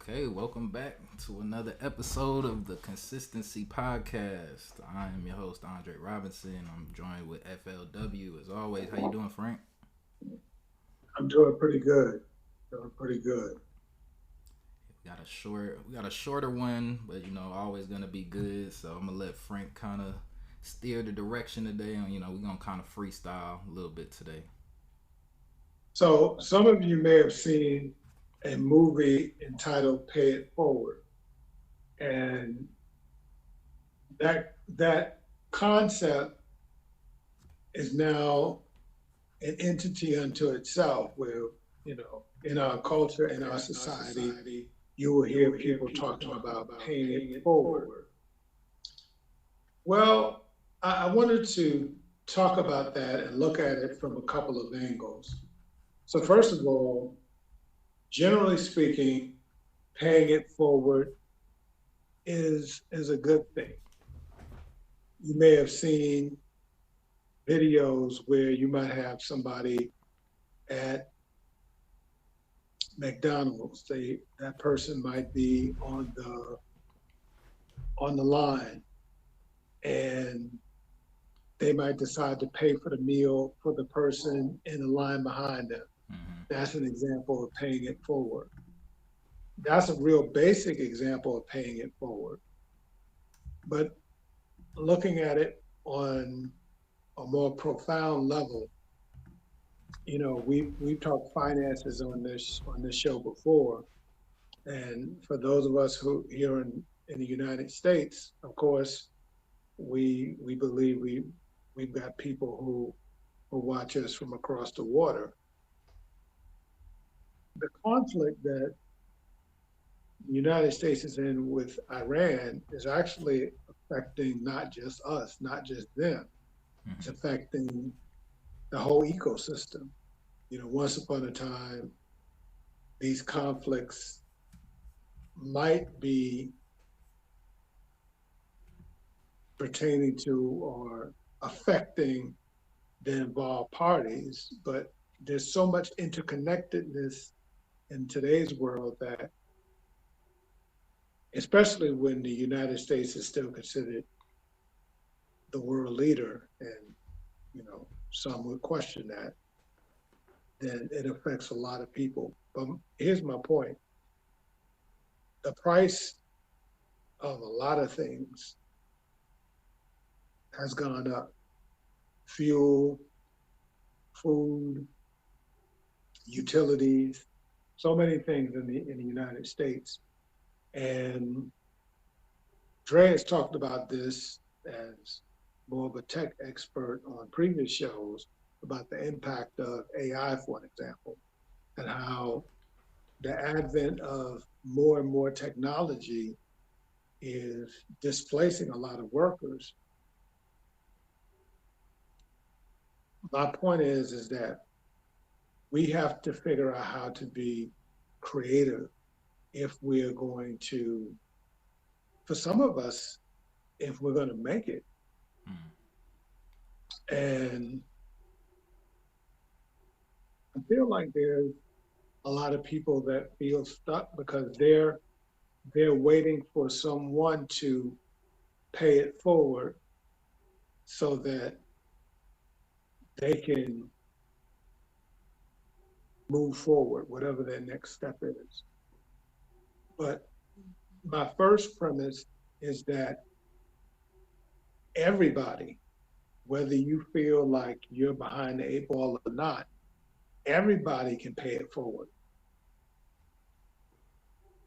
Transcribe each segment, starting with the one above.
Okay, welcome back to another episode of the Consistency Podcast. I am your host, Andre Robinson. I'm joined with FLW as always. How you doing, Frank? I'm doing pretty good. Doing pretty good. We got a shorter one, but always gonna be good. So I'm gonna let Frank kind of steer the direction today, and we're gonna kind of freestyle a little bit today. So some of you may have seen a movie entitled Pay It Forward. And that concept is now an entity unto itself where, in our culture, in our society, you will hear people talking about paying it forward. Well, I wanted to talk about that and look at it from a couple of angles. So first of all, generally speaking, paying it forward is a good thing. You may have seen videos where you might have somebody at McDonald's. That person might be on the line, and they might decide to pay for the meal for the person in the line behind them. Mm-hmm. That's an example of paying it forward. That's a real basic example of paying it forward. But looking at it on a more profound level, we've talked finances on this show before, and for those of us who here in the United States, of course, we believe we've got people who watch us from across the water. The conflict that the United States is in with Iran is actually affecting not just us, not just them. It's Mm-hmm. affecting the whole ecosystem. Once upon a time, these conflicts might be pertaining to or affecting the involved parties, but there's so much interconnectedness in today's world that, especially when the United States is still considered the world leader, and some would question that, then it affects a lot of people. But here's my point: the price of a lot of things has gone up. Fuel, food, utilities, so many things in the United States. And Dre has talked about this as more of a tech expert on previous shows about the impact of AI, for an example, and how the advent of more and more technology is displacing a lot of workers. My point is that we have to figure out how to be creative if we're going to, for some of us, if we're going to make it. Mm-hmm. And I feel like there's a lot of people that feel stuck because they're waiting for someone to pay it forward so that they can move forward, whatever their next step is. But my first premise is that everybody, whether you feel like you're behind the eight ball or not, everybody can pay it forward.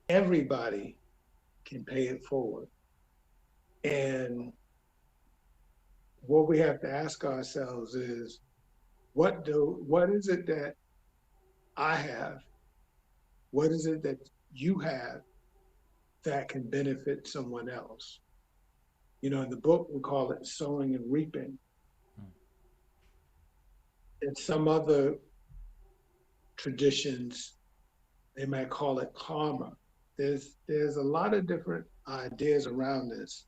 Everybody can pay it forward. And what we have to ask ourselves is what is it that I have? What is it that you have that can benefit someone else? In the book we call it sowing and reaping. In some other traditions, they might call it karma. There's a lot of different ideas around this.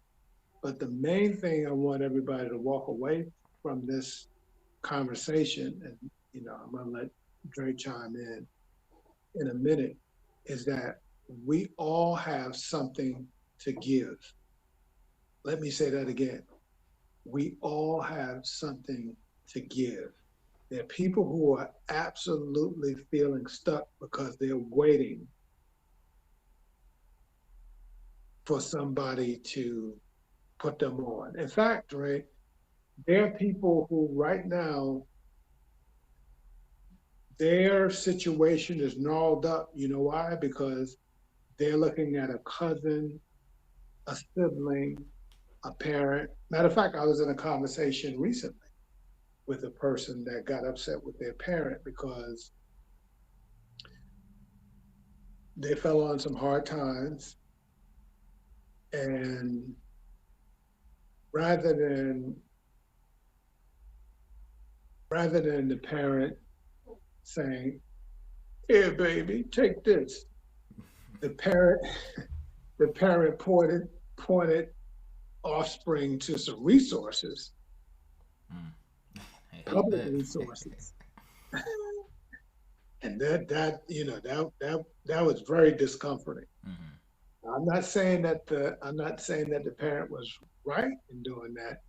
But the main thing I want everybody to walk away from this conversation, and I'm gonna let Dre chime in a minute, is that we all have something to give. Let me say that again. We all have something to give. There are people who are absolutely feeling stuck because they're waiting for somebody to put them on. In fact, Ray, there are people who right now, their situation is gnarled up. You know why? Because they're looking at a cousin, a sibling, a parent. Matter of fact, I was in a conversation recently with a person that got upset with their parent because they fell on some hard times, and rather than rather than the parent saying, "Here, baby, take this," the parent the parent pointed offspring to some resources, Mm. I hate public that. resources, and that was very discomforting. Hmm. I'm not saying that the parent was right in doing that.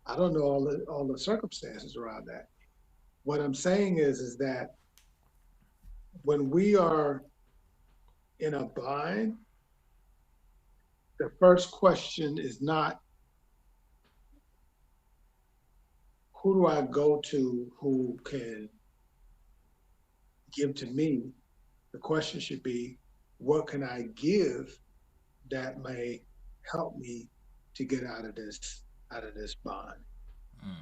I don't know all the circumstances around that. What I'm saying is that when we are in a bind, the first question is not who do I go to who can give to me. The question should be what can I give that may help me to get out of this bind. Mm.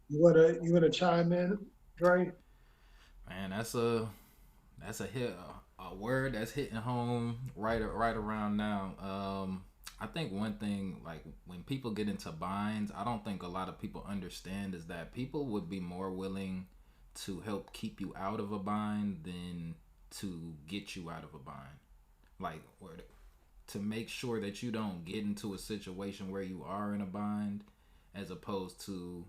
You wanna chime in, Dre? Man, that's a hit a word that's hitting home right around now. I think one thing, like when people get into binds, I don't think a lot of people understand is that people would be more willing to help keep you out of a bind than to get you out of a bind. Like or to make sure that you don't get into a situation where you are in a bind, as opposed to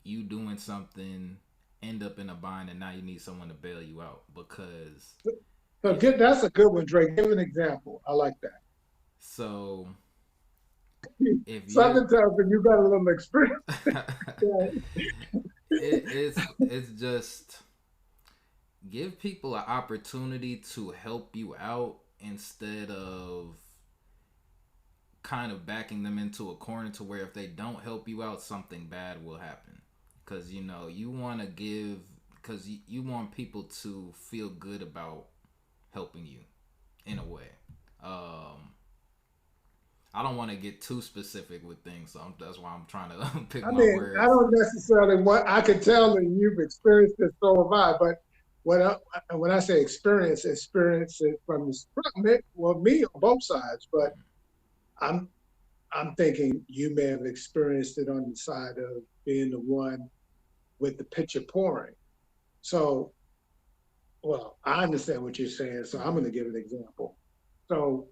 you doing something, end up in a bind, and now you need someone to bail you out. Because So if that's a good one, Dre. Give an example. I like that. so if you're Something tells me you got a little experience. it's just give people an opportunity to help you out instead of kind of backing them into a corner to where if they don't help you out, something bad will happen. Because you want to give, because you want people to feel good about helping you in a way. Um, I don't want to get too specific with things, so that's why I'm trying to pick I my mean, I words. don't necessarily want. I can tell that you've experienced this, so have I. But when when I say experience it from it, well, me on both sides. But I'm I'm thinking you may have experienced it on the side of being the one with the pitcher pouring. So, well, I understand what you're saying. So I'm going to Mm-hmm. give an example. So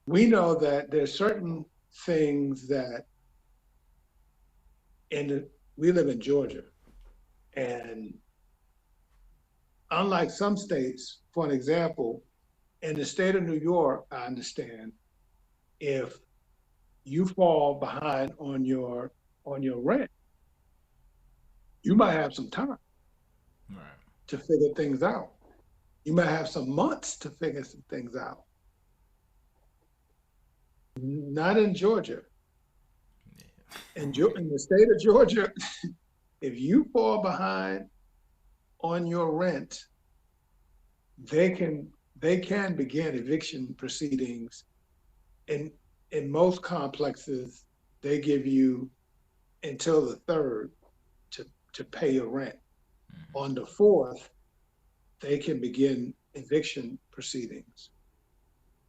we know that there's certain things that in the, we live in Georgia, and unlike some states, for an example, in the state of New York, I understand if you fall behind on your rent, you might have some time Right. to figure things out. You might have some months to figure some things out. Not in Georgia. Yeah. In the state of Georgia, if you fall behind on your rent, they can they can begin eviction proceedings. In in most complexes, they give you until the third to pay your rent. Mm-hmm. On the fourth, they can begin eviction proceedings.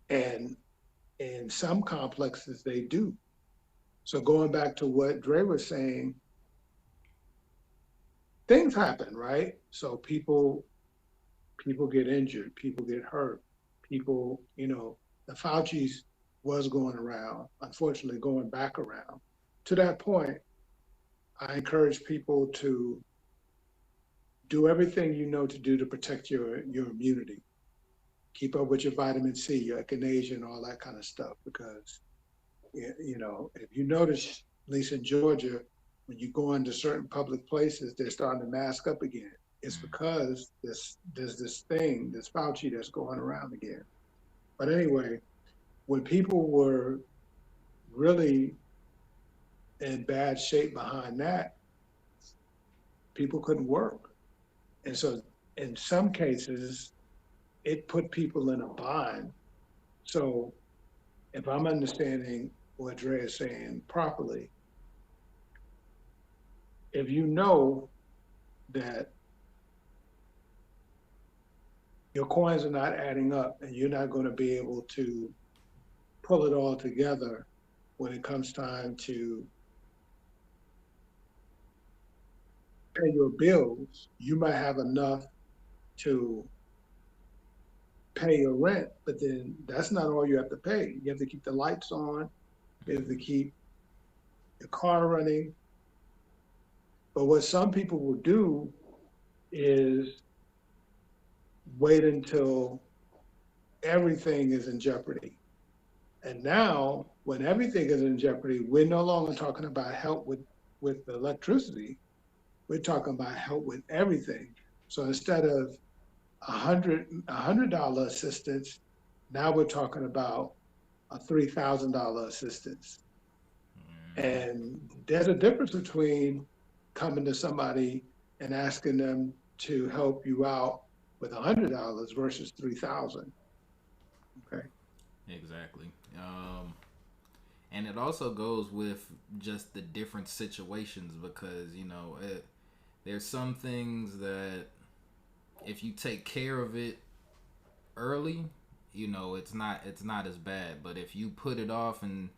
And in some complexes, they do. So going back to what Dre was saying, things happen, right? So people get injured, people get hurt, people, the Fauci's was going around, unfortunately going back around. To that point, I encourage people to do everything you know to do to protect your immunity. Keep up with your vitamin C, your echinacea, and all that kind of stuff. Because if you notice, at least in Georgia, when you go into certain public places, they're starting to mask up again. It's because there's this thing, this Fauci that's going around again. But anyway, when people were really in bad shape behind that, people couldn't work. And so in some cases, it put people in a bind. So if I'm understanding what Dre is saying properly, if you know that your coins are not adding up and you're not going to be able to pull it all together when it comes time to pay your bills, you might have enough to pay your rent, but then that's not all you have to pay. You have to keep the lights on, you have to keep the car running. But what some people will do is wait until everything is in jeopardy. And now, when everything is in jeopardy, we're no longer talking about help with electricity. We're talking about help with everything. So instead of $100 assistance, now we're talking about a $3,000 assistance. And there's a difference between coming to somebody and asking them to help you out with $100 versus 3,000. Okay. Exactly. And it also goes with just the different situations because there's some things that if you take care of it early, it's not as bad. But if you put it off and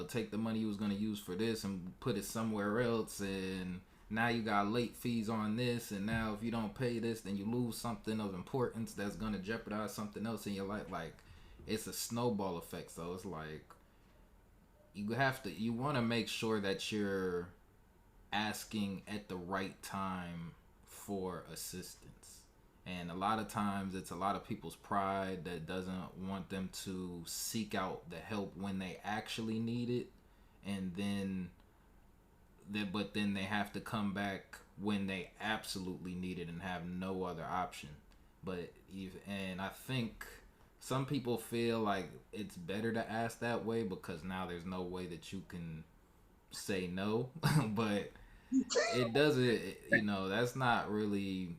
take the money you was gonna use for this and put it somewhere else, and now you got late fees on this, and now if you don't pay this, then you lose something of importance that's gonna jeopardize something else in your life. Like it's a snowball effect. So it's like you want to make sure that you're asking at the right time for assistance. And a lot of times it's a lot of people's pride that doesn't want them to seek out the help when they actually need it, and then they have to come back when they absolutely need it and have no other option. And I think some people feel like it's better to ask that way because now there's no way that you can say no. But it doesn't, that's not really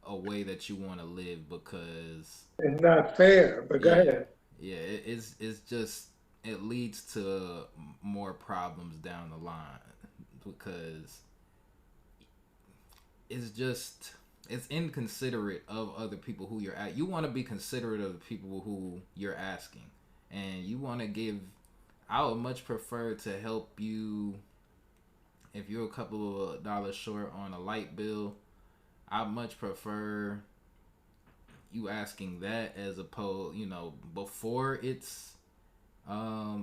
a way that you want to live because It's not fair, but go yeah, ahead. it's just it leads to more problems down the line because it's just it's inconsiderate of other people who you're at. You want to be considerate of the people who you're asking, and you want to give. I would much prefer to help you if you're a couple of dollars short on a light bill. I much prefer you asking that as opposed, before it's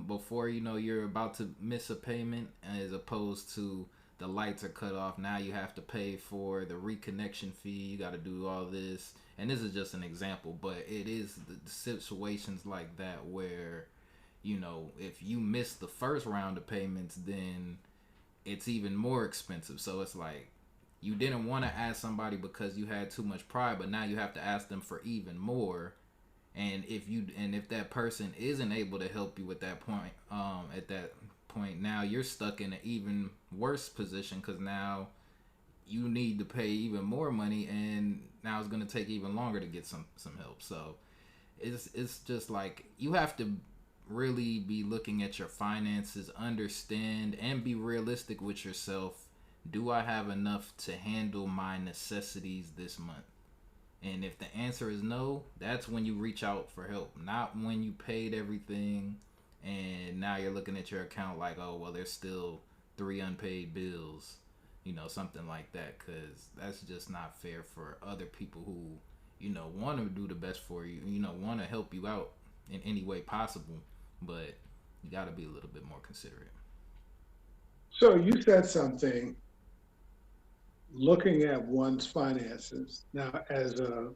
before you're about to miss a payment, as opposed to the lights are cut off. Now you have to pay for the reconnection fee. You got to do all this, and this is just an example, but it is the situations like that where if you miss the first round of payments, then it's even more expensive. So it's like you didn't want to ask somebody because you had too much pride, but now you have to ask them for even more. And if that person isn't able to help you with that point, at that point, now you're stuck in an even worse position because now you need to pay even more money, and now it's gonna take even longer to get some help. So it's just like you have to really be looking at your finances, understand, and be realistic with yourself. Do I have enough to handle my necessities this month? And if the answer is no, that's when you reach out for help. Not when you paid everything and now you're looking at your account like, oh, well, there's still 3 unpaid bills, something like that. Because that's just not fair for other people who, want to do the best for you, want to help you out in any way possible. But you got to be a little bit more considerate. So you said something looking at one's finances. Now, as a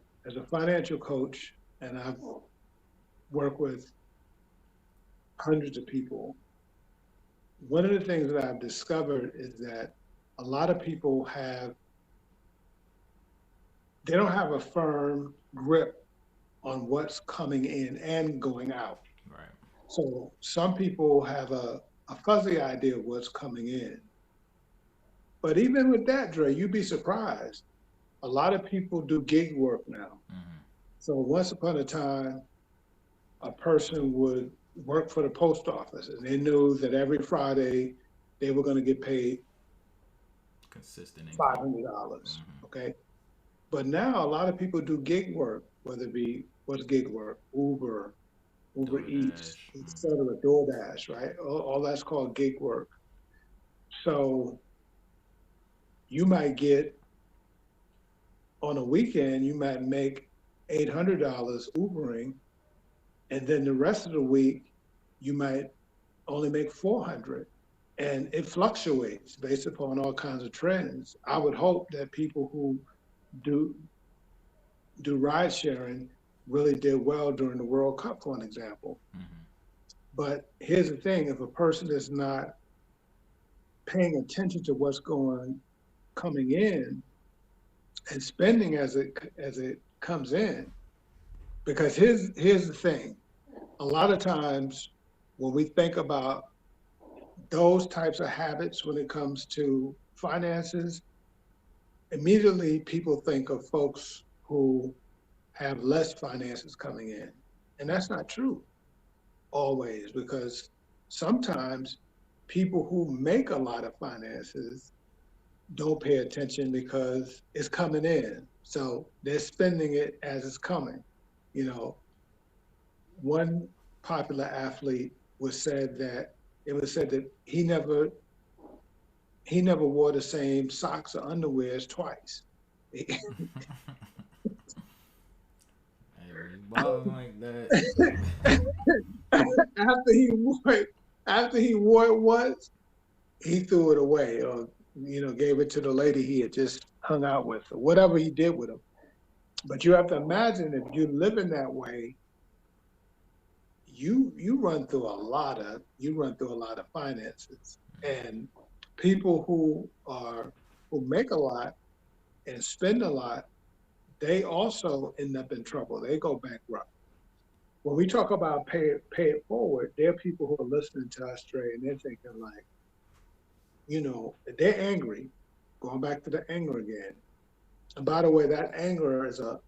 financial coach, and I've worked with hundreds of people, one of the things that I've discovered is that a lot of people they don't have a firm grip on what's coming in and going out. Right. So some people have a fuzzy idea of what's coming in. But even with that, Dre, you'd be surprised. A lot of people do gig work now. Mm-hmm. So once upon a time, a person would work for the post office and they knew that every Friday they were going to get paid Consistent income. $500. Mm-hmm. Okay. But now a lot of people do gig work, whether it be what's gig work, Uber Eats, DoorDash. et Mm-hmm. cetera, DoorDash, right? All that's called gig work. So you might get on a weekend, you might make $800 Ubering, and then the rest of the week you might only make 400. And it fluctuates based upon all kinds of trends. I would hope that people who do do ride sharing really did well during the World Cup, for an example. Mm-hmm. But here's the thing: if a person is not paying attention to what's going coming in and spending as it comes in, because here's the thing: a lot of times when we think about those types of habits when it comes to finances, immediately people think of folks who have less finances coming in. And that's not true always, because sometimes people who make a lot of finances don't pay attention because it's coming in. So they're spending it as it's coming. You know, one popular athlete it was said that he never wore the same socks or underwears twice. Hey, when you balling like that, after he wore it, after he wore it once, he threw it away or gave it to the lady he had just hung out with or whatever he did with him. But you have to imagine if you're living that way, you run through a lot of finances. And people who make a lot and spend a lot, they also end up in trouble. They go bankrupt. When we talk about pay it forward, there are people who are listening to us, Trey, and they're thinking like, they're angry. Going back to the anger again. And by the way, that anger is a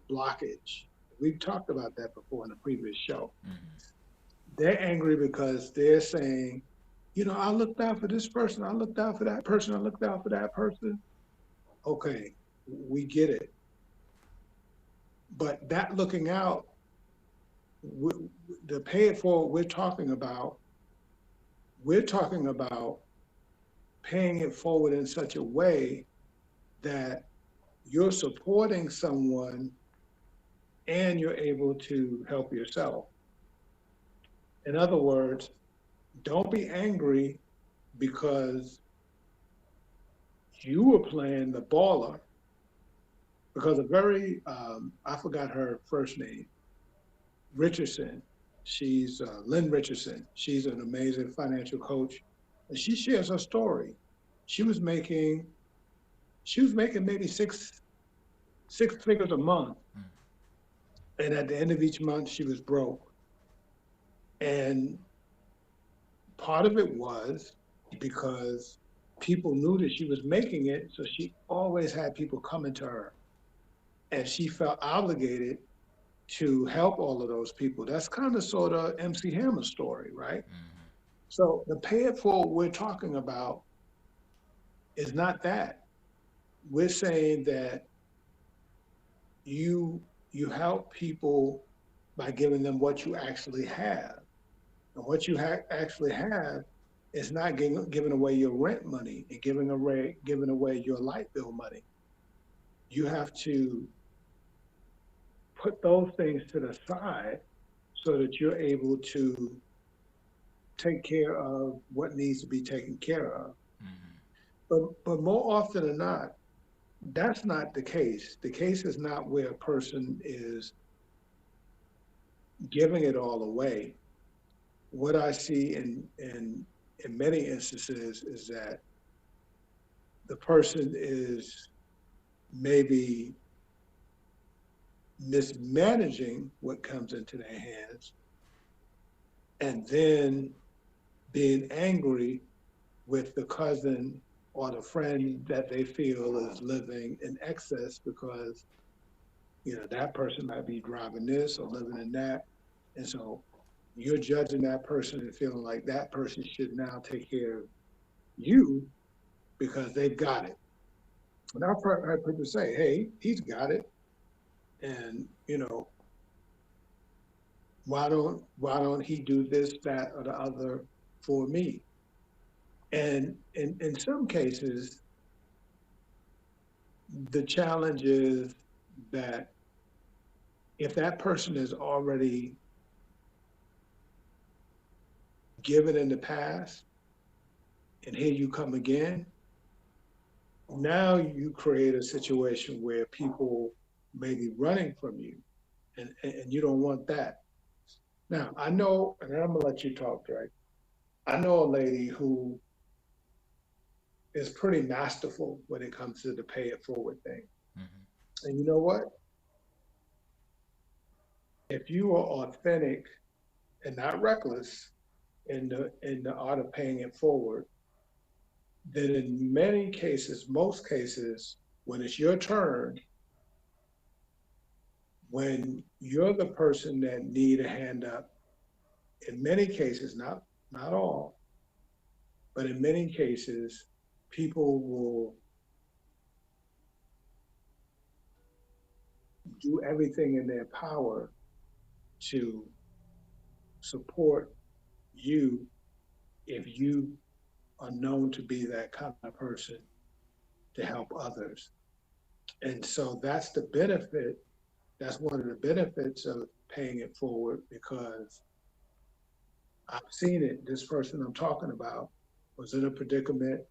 blockage. We've talked about that before in a previous show. mm-hmm. They're angry because they're saying, I looked out for this person, I looked out for that person, I looked out for that person. Okay, we get it. But that looking out, the pay it forward we're talking about paying it forward in such a way that you're supporting someone and you're able to help yourself. In other words, don't be angry because you were playing the baller. Because I forgot her first name, Richardson. She's Lynn Richardson. She's an amazing financial coach, and she shares her story. She was making she was making maybe six figures a month, and at the end of each month she was broke. And part of it was because people knew that she was making it, so she always had people coming to her, and she felt obligated to help all of those people. That's kind of sort of MC Hammer's story, right? Mm-hmm. So the pay it forward we're talking about is not that. We're saying that you you help people by giving them what you actually have. And what you actually have is not giving away your rent money and giving away your light bill money. You have to put those things to the side so that you're able to take care of what needs to be taken care of. Mm-hmm. But more often than not, That's not the case. The case is not where a person is giving it all away. What I see in many instances is that the person is maybe mismanaging what comes into their hands and then being angry with the cousin or the friend that they feel is living in excess because that person might be driving this or living in that, and so you're judging that person and feeling like that person should now take care of you because they've got it. And I've heard people say, "Hey, he's got it," and why don't he do this, that, or the other for me? And in some cases, the challenge is that if that person is already given in the past, and here you come again, now you create a situation where people may be running from you, and you don't want that. Now, I know, and I'm gonna let you talk, Drake. I know a lady who is pretty masterful when it comes to the pay it forward thing. Mm-hmm. And you know what? If you are authentic and not reckless in the art of paying it forward, then in many cases, most cases, when it's your turn, when you're the person that need a hand up, in many cases, not all, but in many cases, people will do everything in their power to support you if you are known to be that kind of person to help others. And so that's the benefit. That's one of the benefits of paying it forward because I've seen it. This person I'm talking about was in a predicament,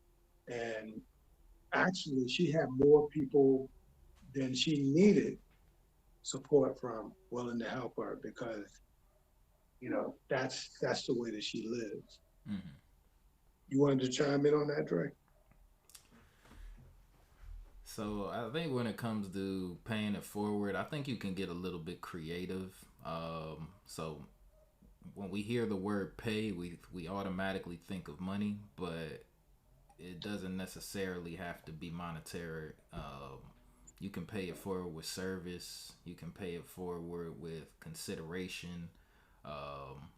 and actually she had more people than she needed support from willing to help her because that's the way that she lives. Mm-hmm. You wanted to chime in on that, Dre? So I think when it comes to paying it forward, I think you can get a little bit creative. So when we hear the word pay, we automatically think of money, but it doesn't necessarily have to be monetary. You can pay it forward with service. You can pay it forward with consideration. Um,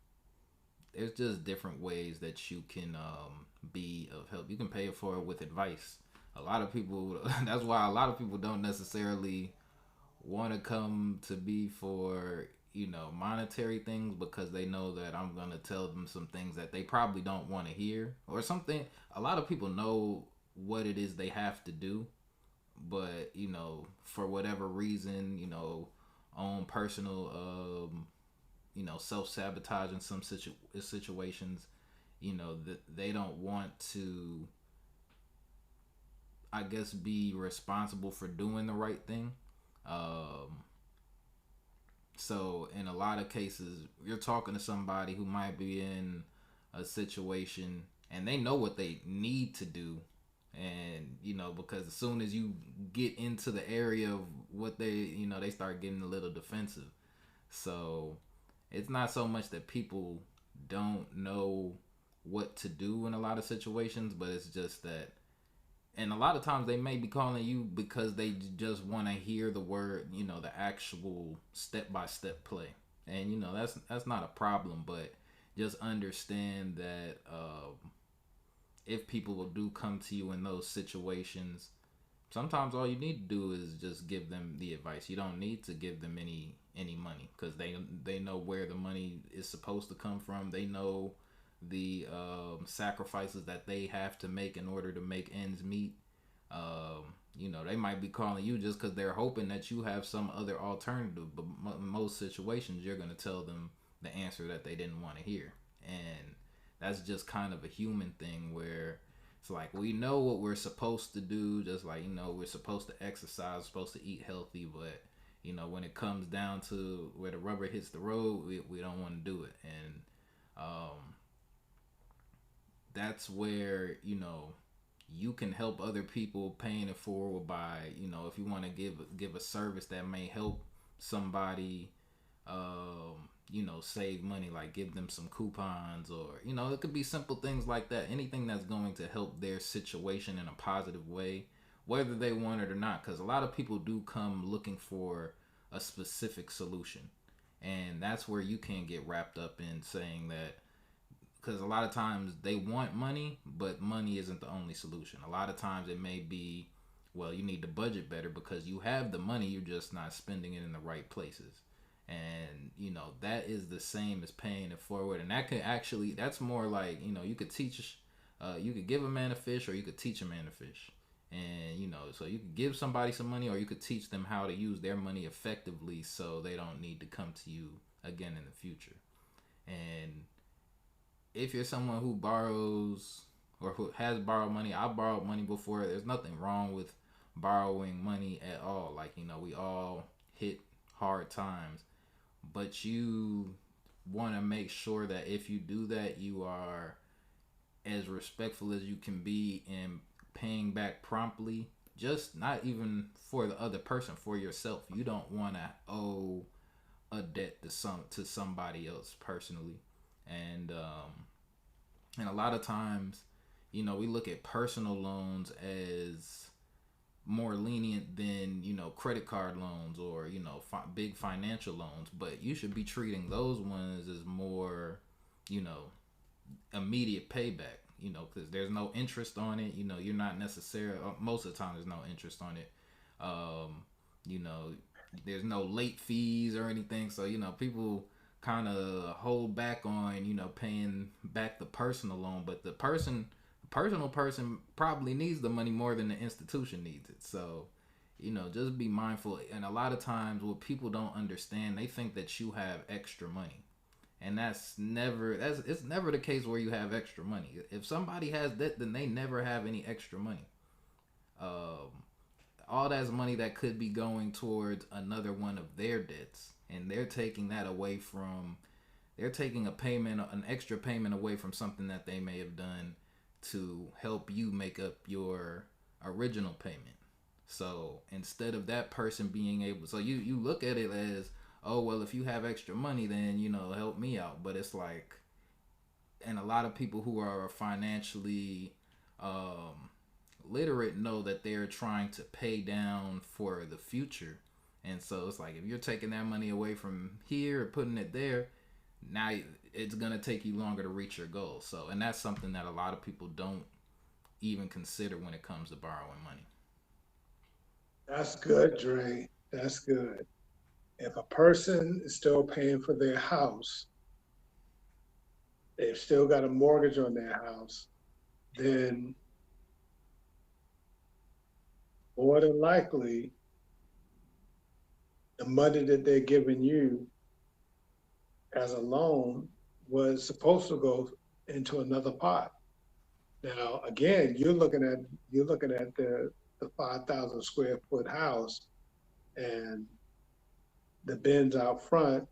there's just different ways that you can be of help. You can pay it forward with advice. A lot of people. That's why a lot of people don't necessarily want to come to be for monetary things because they know that I'm gonna tell them some things that they probably don't want to hear or something. A lot of people know what it is they have to do, but for whatever reason, own personal self sabotage in some situations, that they don't want to, I guess, be responsible for doing the right thing. Um, So in a lot of cases, you're talking to somebody who might be in a situation and they know what they need to do. And, because as soon as you get into the area of what they start getting a little defensive. So it's not so much that people don't know what to do in a lot of situations, but it's just that, and a lot of times they may be calling you because they just want to hear the word, the actual step by step play, and that's not a problem, but just understand that if people will do come to you in those situations, sometimes all you need to do is just give them the advice. You don't need to give them any money because they know where the money is supposed to come from. They know the sacrifices that they have to make in order to make ends meet. They might be calling you just because they're hoping that you have some other alternative, but in most situations you're going to tell them the answer that they didn't want to hear. And that's just kind of a human thing where It's like we know what we're supposed to do, just like we're supposed to exercise, supposed to eat healthy, but when it comes down to where the rubber hits the road, we don't want to do it, and um, that's where you can help other people paying it forward by if you want to give a service that may help somebody save money, like give them some coupons, or it could be simple things like that, anything that's going to help their situation in a positive way, whether they want it or not, because a lot of people do come looking for a specific solution, and that's where you can get wrapped up in saying that, because a lot of times they want money, but money isn't the only solution. A lot of times it may be, well, you need to budget better because you have the money, you're just not spending it in the right places. And that is the same as paying it forward, and that could actually, that's more like, you could teach, you could give a man a fish, or you could teach a man to fish. And so you could give somebody some money, or you could teach them how to use their money effectively so they don't need to come to you again in the future. And if you're someone who borrows or who has borrowed money, I've borrowed money before. There's nothing wrong with borrowing money at all. Like, we all hit hard times, but you want to make sure that if you do that, you are as respectful as you can be in paying back promptly. Just not even for the other person, for yourself. You don't want to owe a debt to somebody else personally. And a lot of times, we look at personal loans as more lenient than credit card loans, or big financial loans, but you should be treating those ones as more you know immediate payback, because there's no interest on it. You're not necessarily, most of the time there's no interest on it. You know there's no late fees or anything, so people kind of hold back on paying back the personal loan, but the personal person probably needs the money more than the institution needs it. So just be mindful. And a lot of times what people don't understand, they think that you have extra money, and it's never the case where you have extra money. If somebody has debt, then they never have any extra money. um, all that's money that could be going towards another one of their debts, and they're taking an extra payment away from something that they may have done to help you make up your original payment. So instead of that person being able, so you look at it as, oh well, if you have extra money, then help me out. But it's like, and a lot of people who are financially um, literate know that they're trying to pay down for the future. And so it's like, if you're taking that money away from here and putting it there, now it's going to take you longer to reach your goal. So, and that's something that a lot of people don't even consider when it comes to borrowing money. That's good, Dre. That's good. If a person is still paying for their house, they've still got a mortgage on their house, then more than likely the money that they're giving you as a loan was supposed to go into another pot. Now, again, you're looking at the 5,000 square foot house and the bins out front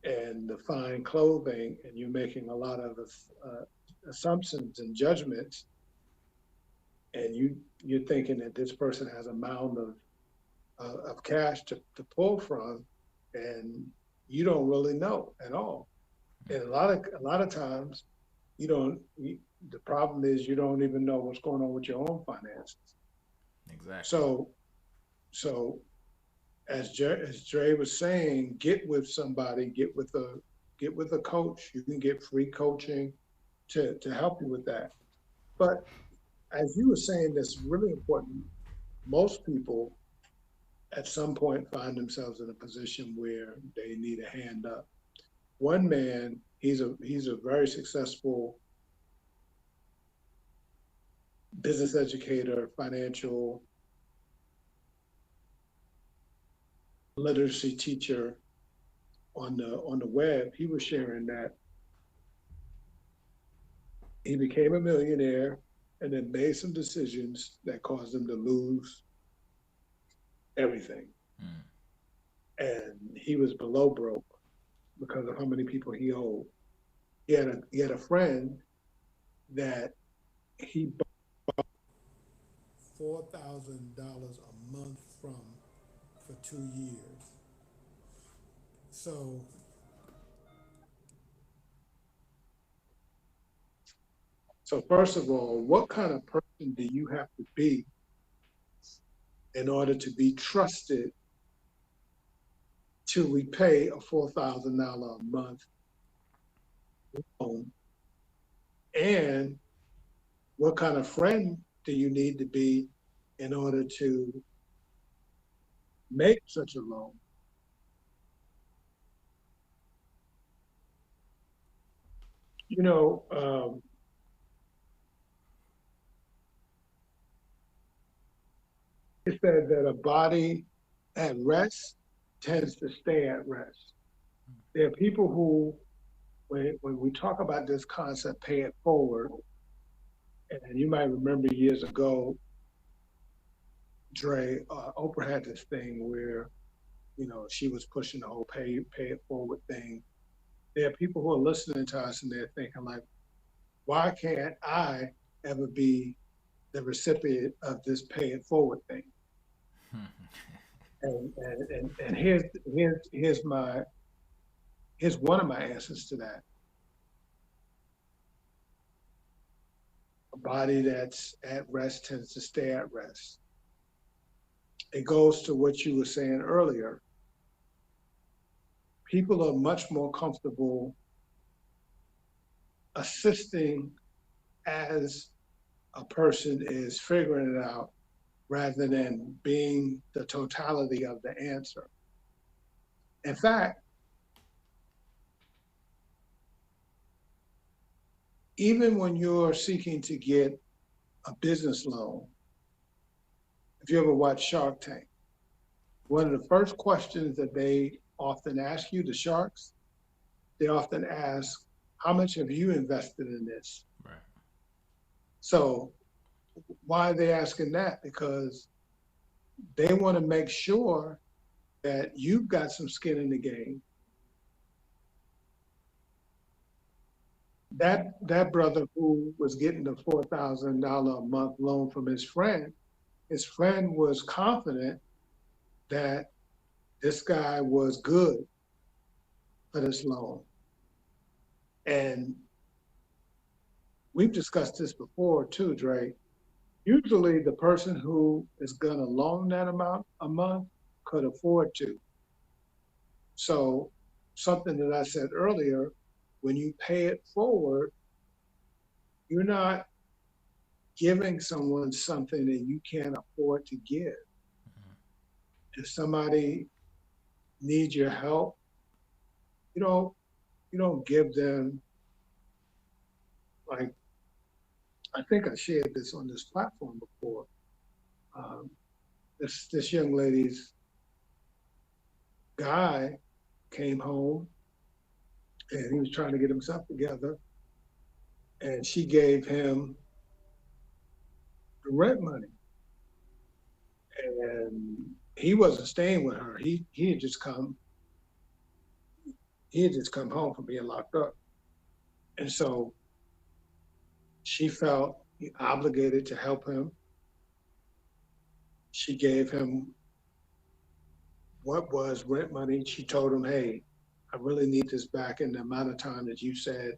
and the fine clothing, and you're making a lot of assumptions and judgments, and you're thinking that this person has a mound of cash to pull from, and you don't really know at all. And a lot of times you don't. The problem is you don't even know what's going on with your own finances. Exactly. So so as Dre was saying, get with somebody, get with a coach. You can get free coaching to help you with that. But as you were saying, that's really important. Most people at some point find themselves in a position where they need a hand up. One man, he's a very successful business educator, financial literacy teacher on the web. He was sharing that he became a millionaire and then made some decisions that caused him to lose everything. Mm. And he was below broke because of how many people he owed. He had a friend that he bought $4,000 a month from for 2 years. So, so first of all, what kind of person do you have to be in order to be trusted to repay a $4,000 a month loan? And what kind of friend do you need to be in order to make such a loan? You know, it said that a body at rest tends to stay at rest. There are people who, when we talk about this concept, pay it forward, and you might remember years ago, Dre, Oprah had this thing where, she was pushing the whole pay it forward thing. There are people who are listening to us and they're thinking like, why can't I ever be the recipient of this pay it forward thing? And here's one of my answers to that. A body that's at rest tends to stay at rest. It goes to what you were saying earlier. People are much more comfortable assisting as a person is figuring it out rather than being the totality of the answer. In fact, even when you're seeking to get a business loan, if you ever watch Shark Tank, one of the first questions that they often ask you, the sharks, they often ask, how much have you invested in this? Right. So why are they asking that? Because they want to make sure that you've got some skin in the game. That brother who was getting the $4,000 a month loan from his friend was confident that this guy was good for this loan. And we've discussed this before too, Dre. Usually the person who is gonna loan that amount a month could afford to. So something that I said earlier, when you pay it forward, you're not giving someone something that you can't afford to give. If somebody needs your help, you don't you don't give them, like, I think I shared this on this platform before. Um, this young lady's guy came home and he was trying to get himself together, and she gave him the rent money, and he wasn't staying with her. He had just come home from being locked up, and so she felt obligated to help him. She gave him what was rent money. She told him, "Hey, I really need this back in the amount of time that you said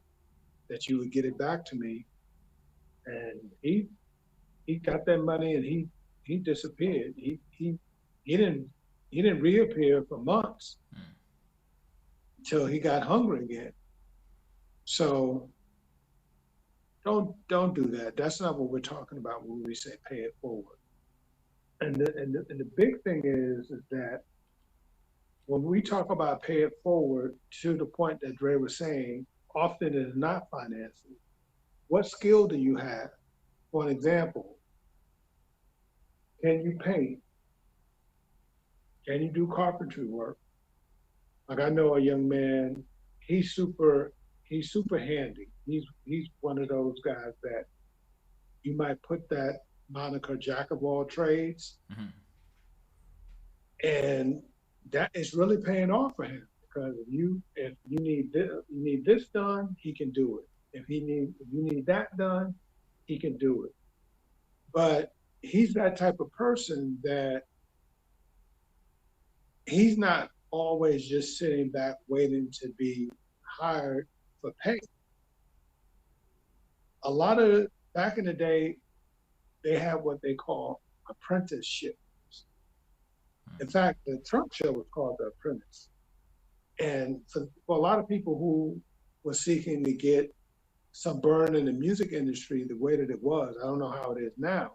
that you would get it back to me." And he got that money and he disappeared. He didn't he didn't reappear for months Mm. until he got hungry again. So don't do that. That's not what we're talking about when we say pay it forward. And the big thing is that when we talk about pay it forward, to the point that Dre was saying, often it is not financing. What skill do you have? For an example, can you paint? Can you do carpentry work? Like, I know a young man, he's super he's super handy. He's one of those guys that you might put that moniker jack of all trades, Hmm. and that is really paying off for him because if you need this done, he can do it. If you need that done, he can do it. But he's that type of person that he's not always just sitting back waiting to be hired for pay. A lot of back in the day, they had what they call apprenticeship. In fact, the Trump show was called The Apprentice. And for a lot of people who were seeking to get some burn in the music industry the way that it was, I don't know how it is now,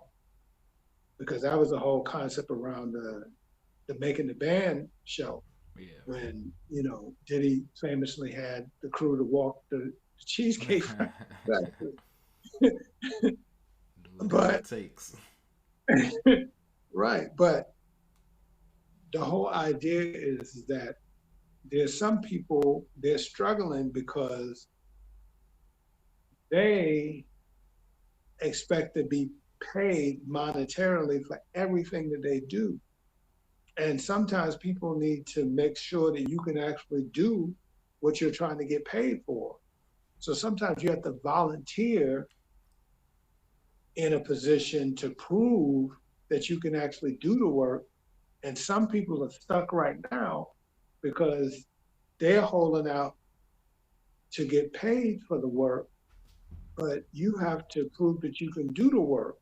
because that was the whole concept around the Making the Band show Yeah. when, Diddy famously had the crew to walk the Cheesecake Factory. Do whatever it But, takes. right. But the whole idea is that there's some people, they're struggling because they expect to be paid monetarily for everything that they do. And sometimes people need to make sure that you can actually do what you're trying to get paid for. So sometimes you have to volunteer in a position to prove that you can actually do the work. And some people are stuck right now because they're holding out to get paid for the work, but you have to prove that you can do the work.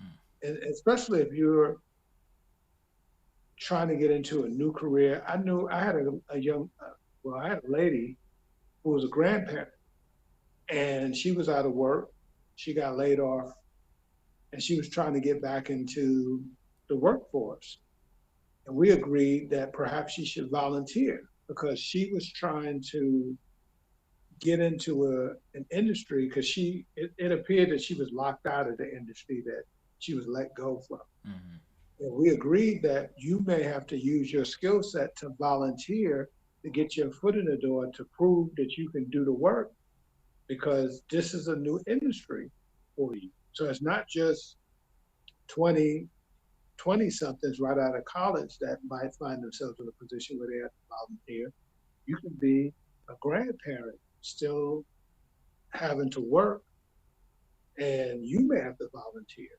Mm. And especially if you're trying to get into a new career. I knew I had I had a lady who was a grandparent and she was out of work. She got laid off and she was trying to get back into the workforce. And we agreed that perhaps she should volunteer because she was trying to get into an industry because it appeared that she was locked out of the industry that she was let go from. Hmm. And we agreed that you may have to use your skill set to volunteer to get your foot in the door to prove that you can do the work because this is a new industry for you. So it's not just 20 somethings right out of college that might find themselves in a position where they have to volunteer. You can be a grandparent still having to work and you may have to volunteer.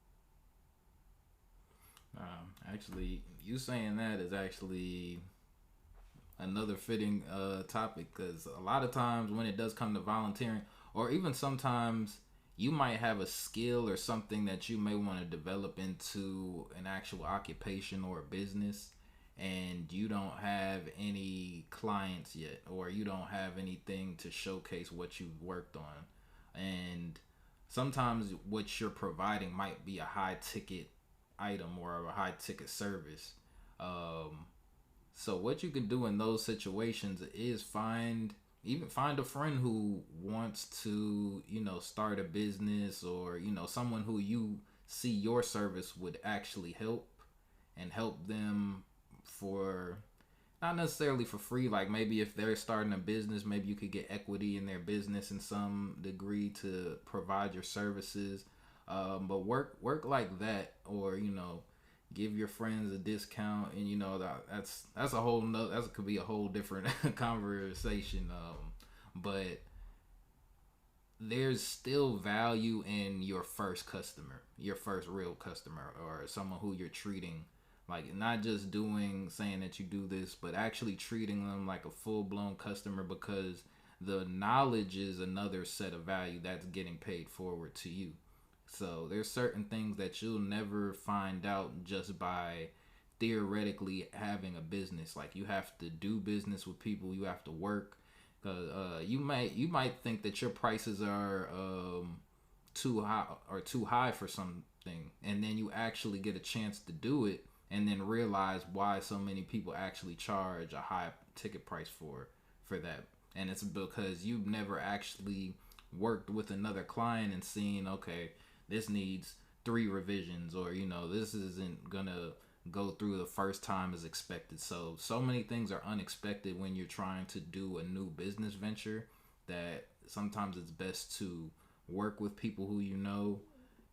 Actually, you saying that is actually another fitting topic because a lot of times when it does come to volunteering, or even sometimes you might have a skill or something that you may want to develop into an actual occupation or a business, and you don't have any clients yet, or you don't have anything to showcase what you've worked on. And sometimes what you're providing might be a high ticket item or a high ticket service. Um, so what you can do in those situations is find a friend who wants to, start a business, or, someone who you see your service would actually help, and help them for not necessarily for free. Like maybe if they're starting a business, maybe you could get equity in their business in some degree to provide your services. But work like that, or give your friends a discount, and that's a whole no, that could be a whole different conversation. But there's still value in your first customer, your first real customer, or someone who you're treating like, not just doing saying that you do this, but actually treating them like a full blown customer, because the knowledge is another set of value that's getting paid forward to you. So there's certain things that you'll never find out just by theoretically having a business. Like you have to do business with people, you have to work. You might think that your prices are too high for something, and then you actually get a chance to do it, and then realize why so many people actually charge a high ticket price for that. And it's because you've never actually worked with another client and seen, okay, this needs 3 revisions, or this isn't gonna go through the first time as expected. So many things are unexpected when you're trying to do a new business venture, that sometimes it's best to work with people who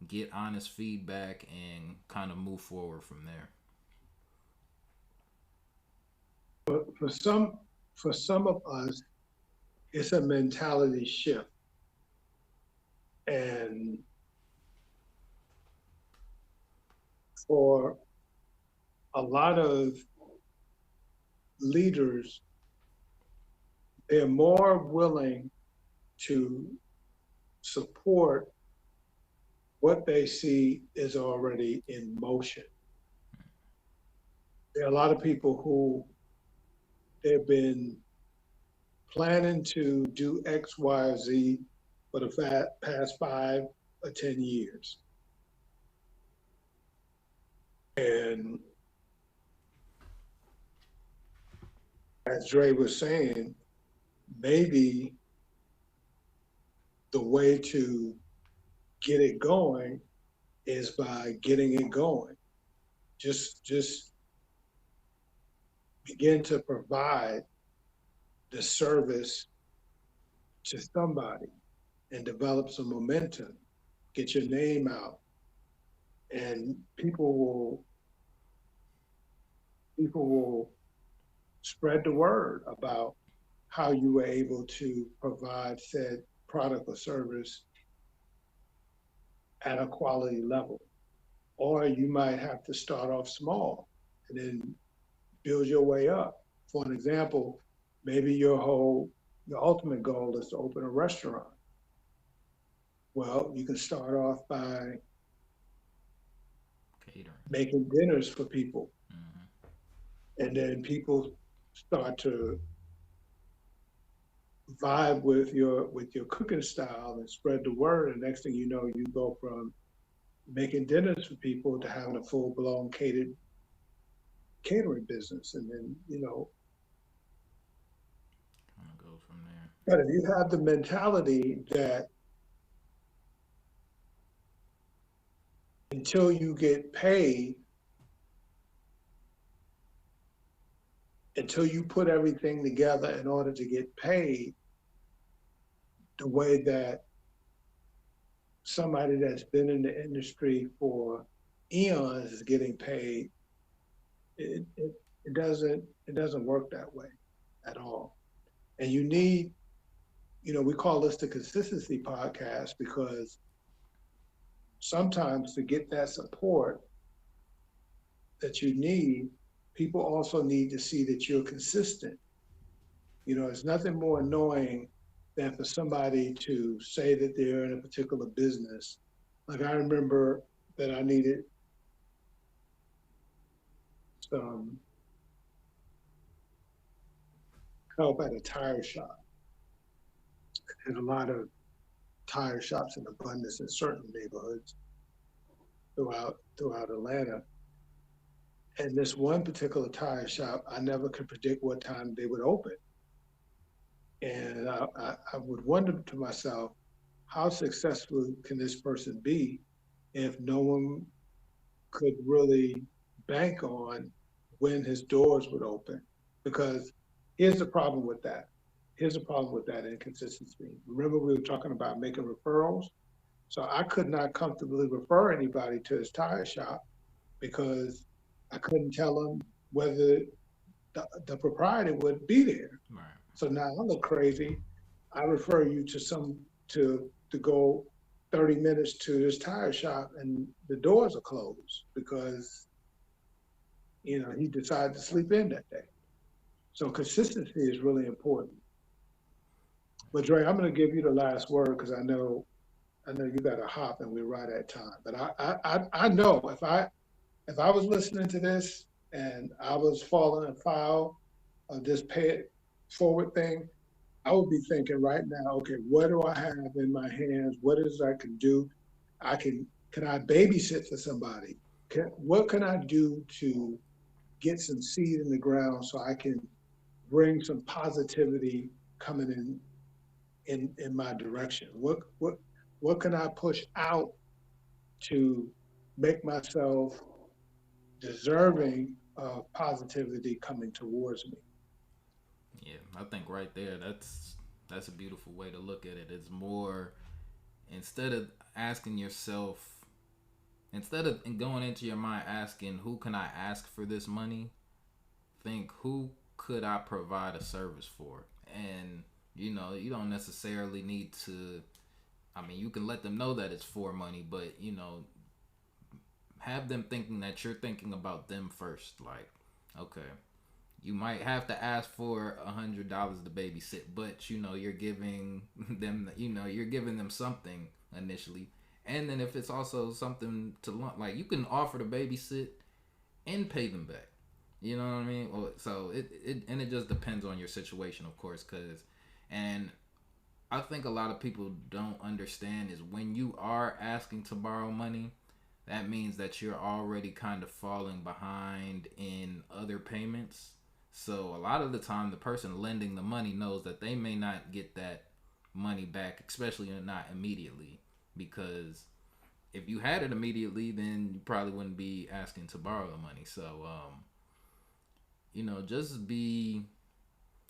get honest feedback, and kind of move forward from there. But for some of us, it's a mentality shift. And for a lot of leaders, they're more willing to support what they see is already in motion. There are a lot of people who they've been planning to do X, Y, or Z for the past 5 or 10 years. And as Dre was saying, maybe the way to get it going is by getting it going. Just begin to provide the service to somebody and develop some momentum. Get your name out, and people will spread the word about how you were able to provide said product or service at a quality level. Or you might have to start off small and then build your way up. For an example, maybe your ultimate goal is to open a restaurant. Well, you can start off by Catering. making dinners for people, Mm-hmm. and then people start to vibe with your cooking style and spread the word. And next thing you know, you go from making dinners for people to having a full blown catering business, and then Kind of go from there. but if you have the mentality that until you get paid, until you put everything together in order to get paid the way that somebody that's been in the industry for eons is getting paid, it, it, it doesn't work that way at all. And you need, we call this the consistency podcast because sometimes to get that support that you need, people also need to see that you're consistent. It's nothing more annoying than for somebody to say that they're in a particular business. Like I remember that I needed some help at a tire shop. There's a lot of tire shops in abundance in certain neighborhoods throughout Atlanta. And this one particular tire shop, I never could predict what time they would open. And I would wonder to myself, how successful can this person be if no one could really bank on when his doors would open? Because here's the problem with that. Here's the problem with that inconsistency. Remember, we were talking about making referrals? So I could not comfortably refer anybody to his tire shop because I couldn't tell him whether the proprietor would be there. Right. So now I look crazy. I refer you to go 30 minutes to this tire shop and the doors are closed because he decided to sleep in that day. So consistency is really important. But Dre, I'm going to give you the last word because I know you got to hop and we're right at time. But I know if I was listening to this and I was falling afoul of this pay it forward thing, I would be thinking right now, okay, what do I have in my hands? What is I can do? Can I babysit for somebody? What can I do to get some seed in the ground so I can bring some positivity coming in my direction? What can I push out to make myself deserving of positivity coming towards me? Yeah, I think right there, that's a beautiful way to look at it. It's more, instead of asking yourself instead of going into your mind asking who can I ask for this money, think who could I provide a service for? And you don't necessarily need to. I mean, you can let them know that it's for money, but have them thinking that you're thinking about them first. Like, okay, you might have to ask for $100 to babysit, but you're giving them, you're giving them something initially, and then if it's also something to like, you can offer to babysit and pay them back. You know what I mean? So it just depends on your situation, of course, and I think a lot of people don't understand is when you are asking to borrow money, that means that you're already kind of falling behind in other payments. So a lot of the time, the person lending the money knows that they may not get that money back, especially not immediately, because if you had it immediately, then you probably wouldn't be asking to borrow the money. So, just be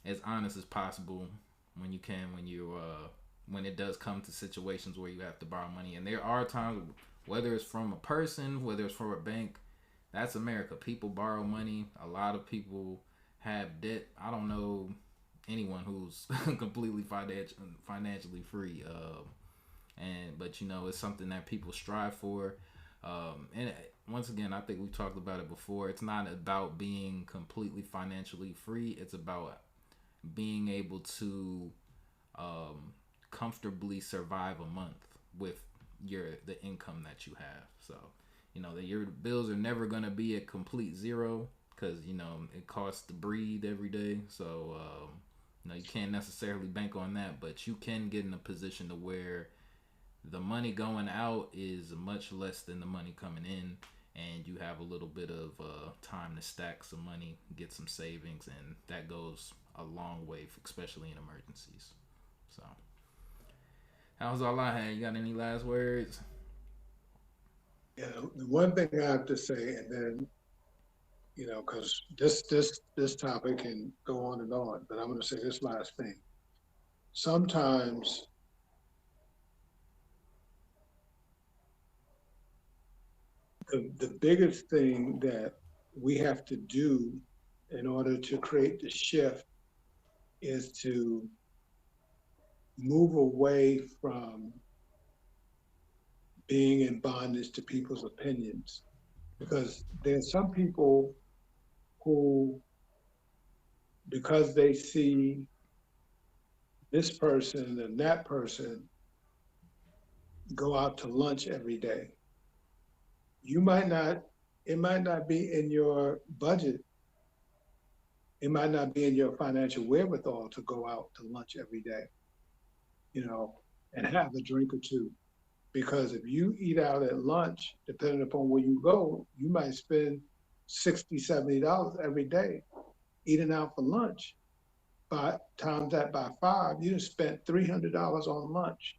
as honest as possible when you can when it does come to situations where you have to borrow money. And there are times, whether it's from a person, whether it's from a bank, that's America. People borrow money. A lot of people have debt. I don't know anyone who's completely financially free. But it's something that people strive for. And once again, I think we talked about it before. It's not about being completely financially free. It's about being able to comfortably survive a month with the income that you have. So that your bills are never gonna be a complete zero, because it costs to breathe every day. So you can't necessarily bank on that, but you can get in a position to where the money going out is much less than the money coming in, and you have a little bit of time to stack some money, get some savings, and that goes a long way, especially in emergencies. So that was all I had. You got any last words? Yeah, the one thing I have to say, and then because this topic can go on, but I'm going to say this last thing. Sometimes the biggest thing that we have to do in order to create the shift is to move away from being in bondage to people's opinions. Because there's some people who, because they see this person and that person go out to lunch every day, you might not, it might not be in your budget. It might not be in your financial wherewithal to go out to lunch every day, you know, and have a drink or two. Because if you eat out at lunch, depending upon where you go, you might spend $60, $70 every day eating out for lunch. By times that by five, you just spent $300 on lunch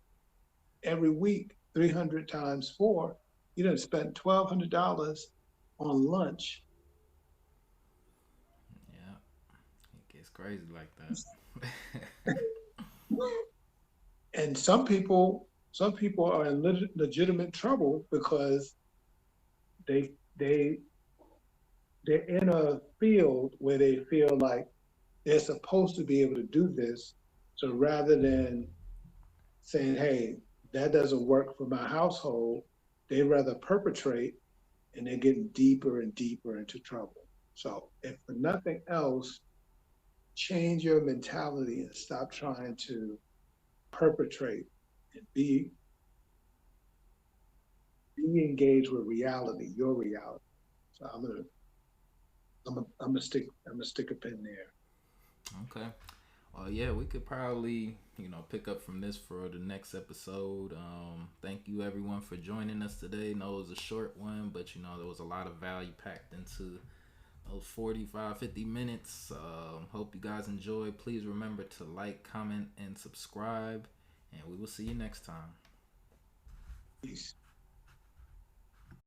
every week. 300 times four, you done spent $1,200 on lunch. Yeah, it gets crazy like that. And some people are in legitimate trouble because they they they're in a field where they feel like they're supposed to be able to do this. So rather than saying, hey, that doesn't work for my household, they rather perpetrate, and they're getting deeper and deeper into trouble. So if for nothing else, change your mentality and stop trying to perpetrate and be engaged with reality, your reality. So I'm gonna stick a pin there. Okay. Well, yeah, we could probably, pick up from this for the next episode. Thank you everyone for joining us today. I know it was a short one, but there was a lot of value packed into those 45, 50 minutes. Hope you guys enjoyed. Please remember to like, comment, and subscribe, and we will see you next time. Peace.